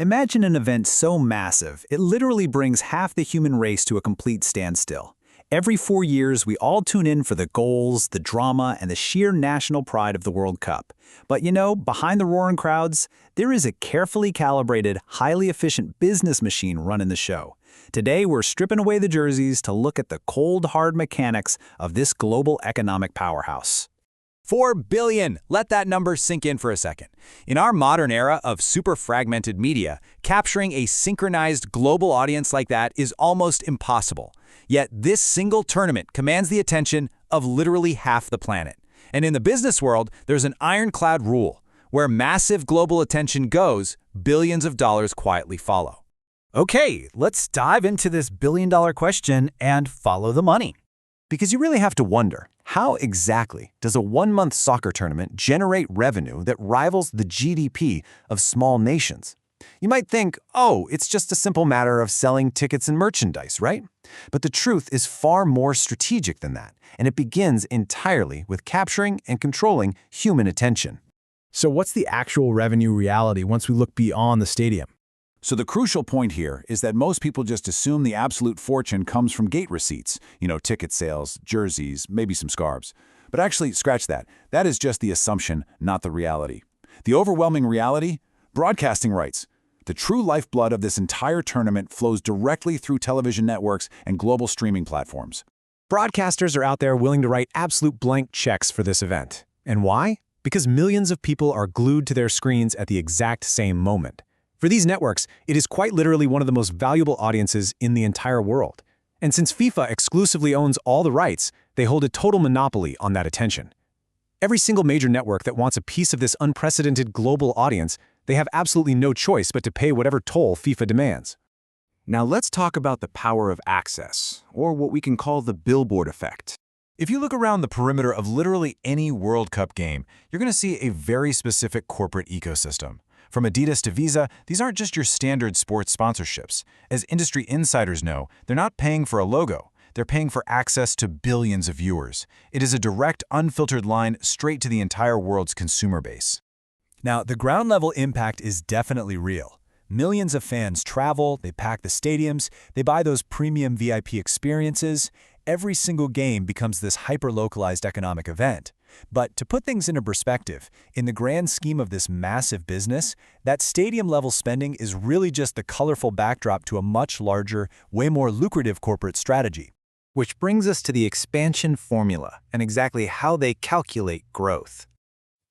Imagine an event so massive, it literally brings half the human race to a complete standstill. Every 4 years, we all tune in for the goals, the drama, and the sheer national pride of the World Cup. But behind the roaring crowds, there is a carefully calibrated, highly efficient business machine running the show. Today, we're stripping away the jerseys to look at the cold, hard mechanics of this global economic powerhouse. 4 billion! Let that number sink in for a second. In our modern era of super fragmented media, capturing a synchronized global audience like that is almost impossible. Yet this single tournament commands the attention of literally half the planet. And in the business world, there's an ironclad rule. Where massive global attention goes, billions of dollars quietly follow. Okay, let's dive into this billion-dollar question and follow the money. Because you really have to wonder, how exactly does a one-month soccer tournament generate revenue that rivals the GDP of small nations? You might think, oh, it's just a simple matter of selling tickets and merchandise, right? But the truth is far more strategic than that, and it begins entirely with capturing and controlling human attention. So what's the actual revenue reality once we look beyond the stadium? So the crucial point here is that most people just assume the absolute fortune comes from gate receipts, ticket sales, jerseys, maybe some scarves. But actually, scratch that. That is just the assumption, not the reality. The overwhelming reality? Broadcasting rights. The true lifeblood of this entire tournament flows directly through television networks and global streaming platforms. Broadcasters are out there willing to write absolute blank checks for this event. And why? Because millions of people are glued to their screens at the exact same moment. For these networks, it is quite literally one of the most valuable audiences in the entire world. And since FIFA exclusively owns all the rights, they hold a total monopoly on that attention. Every single major network that wants a piece of this unprecedented global audience, they have absolutely no choice but to pay whatever toll FIFA demands. Now let's talk about the power of access, or what we can call the billboard effect. If you look around the perimeter of literally any World Cup game, you're going to see a very specific corporate ecosystem. From Adidas to Visa, these aren't just your standard sports sponsorships. As industry insiders know, they're not paying for a logo. They're paying for access to billions of viewers. It is a direct, unfiltered line straight to the entire world's consumer base. Now, the ground-level impact is definitely real. Millions of fans travel, they pack the stadiums, they buy those premium VIP experiences. Every single game becomes this hyper-localized economic event. But to put things into perspective, in the grand scheme of this massive business, that stadium-level spending is really just the colorful backdrop to a much larger, way more lucrative corporate strategy. Which brings us to the expansion formula and exactly how they calculate growth.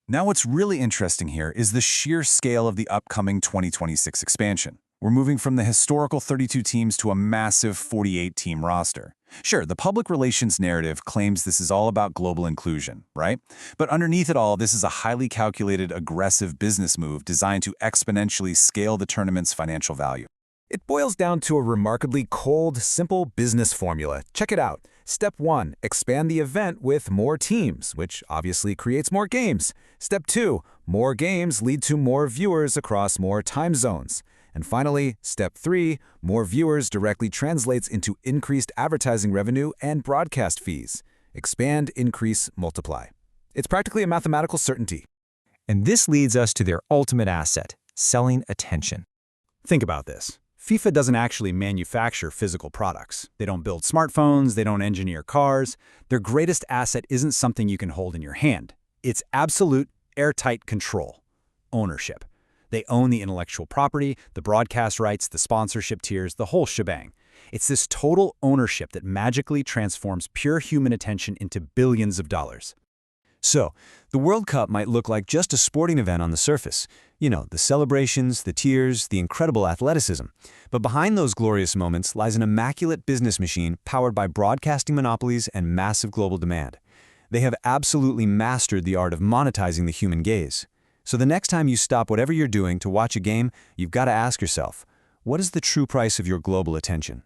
Now what's really interesting here is the sheer scale of the upcoming 2026 expansion. We're moving from the historical 32 teams to a massive 48-team roster. Sure, the public relations narrative claims this is all about global inclusion, right? But underneath it all, this is a highly calculated, aggressive business move designed to exponentially scale the tournament's financial value. It boils down to a remarkably cold, simple business formula. Check it out. Step 1, expand the event with more teams, which obviously creates more games. Step 2, more games lead to more viewers across more time zones. And finally, step 3, more viewers directly translates into increased advertising revenue and broadcast fees. Expand, increase, multiply. It's practically a mathematical certainty. And this leads us to their ultimate asset, selling attention. Think about this. FIFA doesn't actually manufacture physical products. They don't build smartphones, they don't engineer cars. Their greatest asset isn't something you can hold in your hand. It's absolute, airtight control. Ownership. They own the intellectual property, the broadcast rights, the sponsorship tiers, the whole shebang. It's this total ownership that magically transforms pure human attention into billions of dollars. So, the World Cup might look like just a sporting event on the surface. The celebrations, the tears, the incredible athleticism. But behind those glorious moments lies an immaculate business machine powered by broadcasting monopolies and massive global demand. They have absolutely mastered the art of monetizing the human gaze. So the next time you stop whatever you're doing to watch a game, you've got to ask yourself, what is the true price of your global attention?